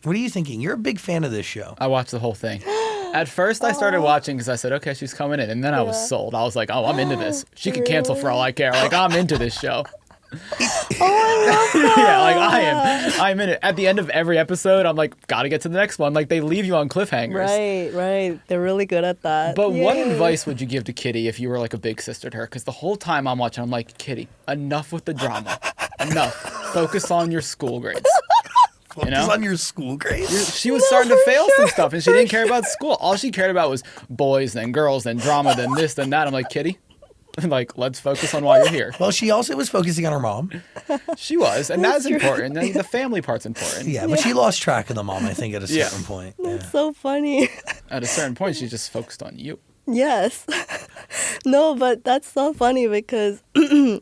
What are you thinking? You're a big fan of this show. I watched the whole thing. At first, I started watching because I said, okay, she's coming in. And then I was sold. I was like, oh, I'm into this. She can cancel for all I care. Like, I'm into this show. Yeah, like I'm in it. At the end of every episode, I'm like, gotta get to the next one. Like, they leave you on cliffhangers. Right. They're really good at that. But what advice would you give to Kitty if you were like a big sister to her? Because the whole time I'm watching, I'm like, Kitty, enough with the drama. Enough. Focus on your school grades. Focus on your school grades. She was starting to fail some stuff, and she didn't care about school. All she cared about was boys, then girls, then drama, then this, then that. I'm like, Kitty, like, let's focus on why you're here. Well, she also was focusing on her mom. She was, and that's important. And the family part's important. Yeah, but she lost track of the mom, I think, at a certain point. That's so funny. At a certain point, she just focused on you. Yes. No, but that's so funny because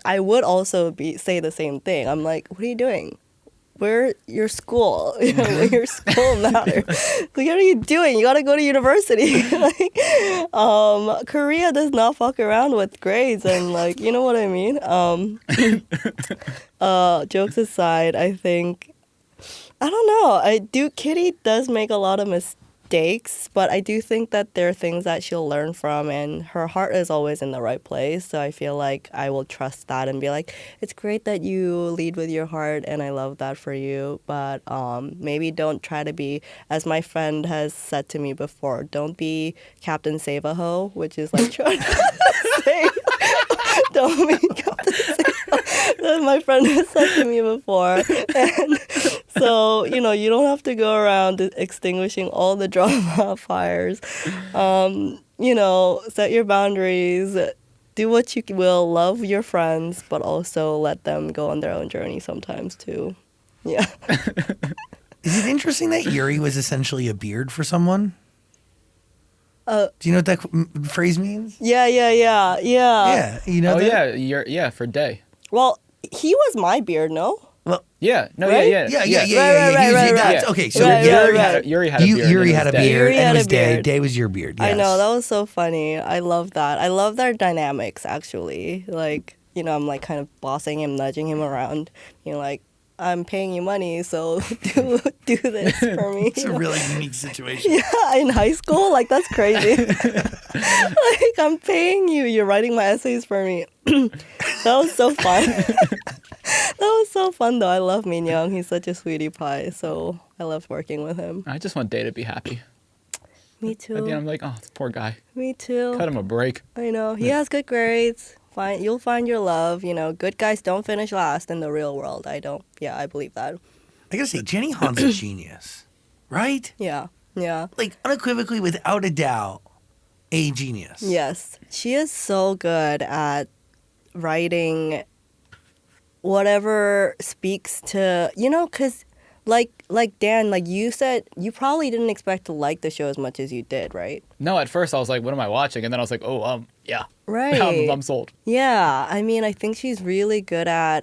I would also say the same thing. I'm like, what are you doing? Where your school? Your school matters. Like, what are you doing? You gotta go to university. Korea does not fuck around with grades, and like, you know what I mean. Jokes aside, I think I don't know. Kitty does make a lot of mistakes, but I do think that there are things that she'll learn from, and her heart is always in the right place. So I feel like I will trust that and be like, it's great that you lead with your heart, and I love that for you. But maybe don't try to be, as my friend has said to me before, don't be Captain Save-A-Ho, which is like trying to say, don't be Captain Save-A-Ho. My friend has said to me before, and so, you don't have to go around extinguishing all the drama fires. Set your boundaries, do what you will, love your friends, but also let them go on their own journey sometimes too. Yeah. Is it interesting that Yuri was essentially a beard for someone? Do you know what that phrase means? Yeah. Yeah, you know that? Yeah, for day. Well, he was my beard, no? Well, yeah. Right. Okay, so Yuri had a beard. Yuri had a beard, and it was Day. beard. Day was your beard. Yes. I know, that was so funny. I love that. I love their dynamics, actually. Like, I'm like kind of bossing him, nudging him around. Like, I'm paying you money, so do this for me. It's a really unique situation. Yeah, in high school, like, that's crazy. Like, I'm paying you. You're writing my essays for me. That was so fun. That was so fun, though. I love Min Young. He's such a sweetie pie, so I loved working with him. I just want Day to be happy. Me too. At the end, I'm like, oh, this poor guy. Me too. Cut him a break. I know. He has good grades. You'll find your love. Good guys don't finish last in the real world. I believe that. I gotta say, Jenny Han's a genius, right? Yeah. Like, unequivocally, without a doubt, a genius. Yes. She is so good at writing whatever speaks to, because like Dan, like you said, you probably didn't expect to like the show as much as you did, right? No, at first I was like, what am I watching? And then I was like, yeah. Right. I'm sold. Yeah. I mean, I think she's really good at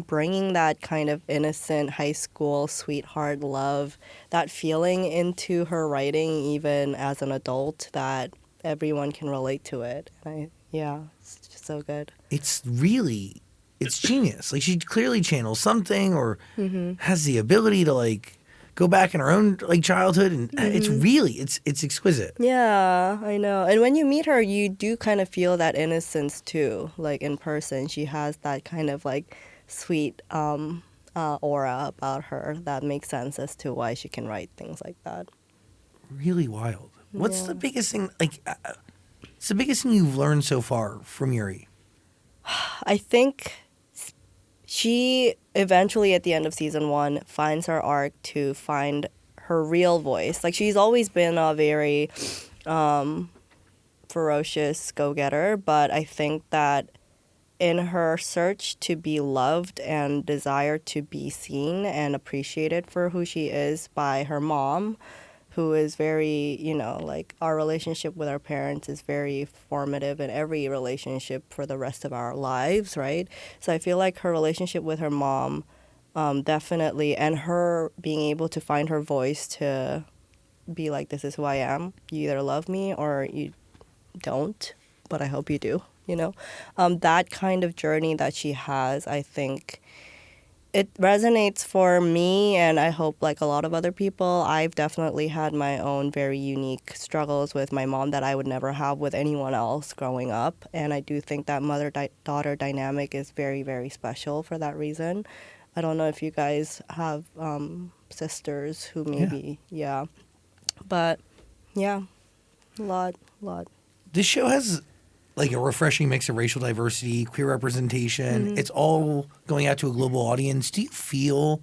bringing that kind of innocent high school sweetheart love, that feeling into her writing, even as an adult, that everyone can relate to it. It's just so good. It's genius. Like, she clearly channels something or has the ability to, like, go back in her own, like, childhood, and it's exquisite. Yeah, I know. And when you meet her, you do kind of feel that innocence too. Like, in person, she has that kind of, like, sweet aura about her that makes sense as to why she can write things like that. Really wild. What's the biggest thing, like, it's the biggest thing you've learned so far from Yuri? I think she eventually, at the end of season 1, finds her arc to find her real voice. Like, she's always been a very ferocious go-getter, but I think that in her search to be loved and desire to be seen and appreciated for who she is by her mom, who is very, like, our relationship with our parents is very formative in every relationship for the rest of our lives, right? So I feel like her relationship with her mom definitely, and her being able to find her voice to be like, this is who I am. You either love me or you don't, but I hope you do, That kind of journey that she has, I think, it resonates for me, and I hope like a lot of other people. I've definitely had my own very unique struggles with my mom that I would never have with anyone else growing up, and I do think that mother-daughter dynamic is very, very special for that reason. I don't know if you guys have sisters who maybe, yeah. But yeah, a lot. This show has like a refreshing mix of racial diversity, queer representation. It's all going out to a global audience. Do you feel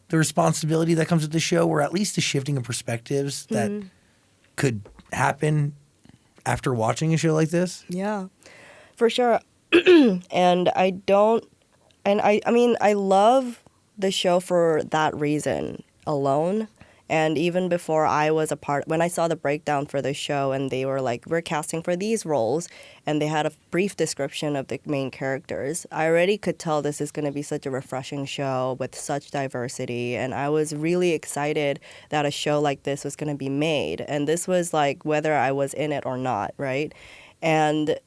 the responsibility that comes with the show, or at least the shifting of perspectives that could happen after watching a show like this? Yeah, for sure. And I don't, and I mean, I love the show for that reason alone. And even before I was a part, when I saw the breakdown for the show and they were like, we're casting for these roles, and they had a brief description of the main characters, I already could tell this is going to be such a refreshing show with such diversity. And I was really excited that a show like this was going to be made. And this was like whether I was in it or not, right? And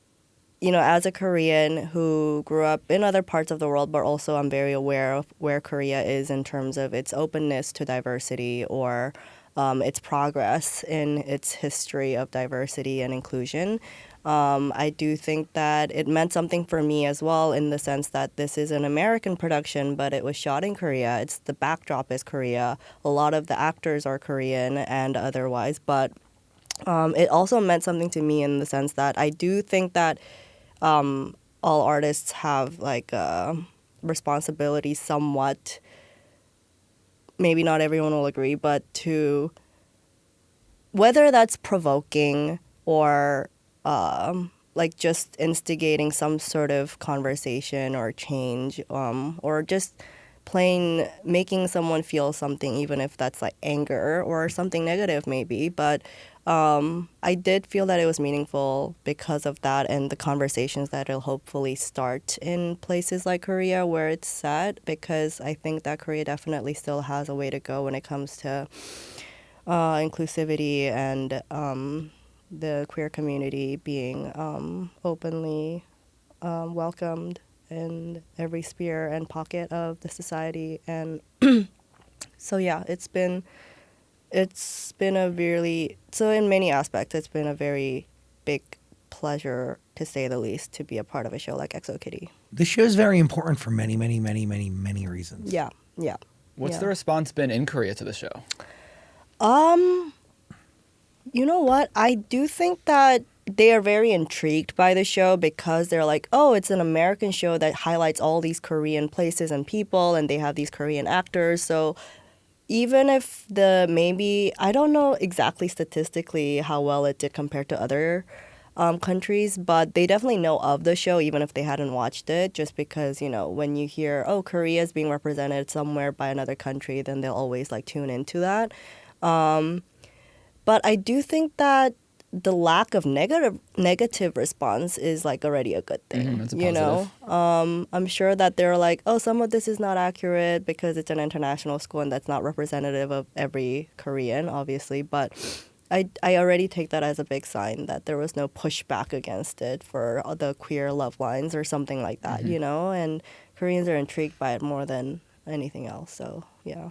you know, as a Korean who grew up in other parts of the world, but also I'm very aware of where Korea is in terms of its openness to diversity or its progress in its history of diversity and inclusion. I do think that it meant something for me as well in the sense that this is an American production, but it was shot in Korea. It's the backdrop is Korea. A lot of the actors are Korean and otherwise, but it also meant something to me in the sense that I do think that all artists have like a responsibility somewhat, maybe not everyone will agree, but to whether that's provoking or like just instigating some sort of conversation or change, or just plain making someone feel something, even if that's like anger or something negative maybe. But I did feel that it was meaningful because of that and the conversations that it'll hopefully start in places like Korea where it's set, because I think that Korea definitely still has a way to go when it comes to inclusivity and the queer community being openly welcomed in every sphere and pocket of the society. And so yeah, it's been a really, so in many aspects it's been a very big pleasure, to say the least, to be a part of a show like Exo Kitty. This show is very important for many, many, many, many, many reasons. Yeah. What's the response been in Korea to the show? You know what? I do think that they are very intrigued by the show because they're like, oh, it's an American show that highlights all these Korean places and people, and they have these Korean actors. So even if maybe, I don't know exactly statistically how well it did compared to other countries, but they definitely know of the show even if they hadn't watched it, just because, you know, when you hear, oh, Korea is being represented somewhere by another country, then they'll always like tune into that. But I do think that the lack of negative response is like already a good thing. That's a you know, I'm sure that they're like, oh, some of this is not accurate because it's an international school and that's not representative of every Korean, obviously. But I already take that as a big sign that there was no pushback against it for the queer love lines or something like that. You know, and Koreans are intrigued by it more than anything else. So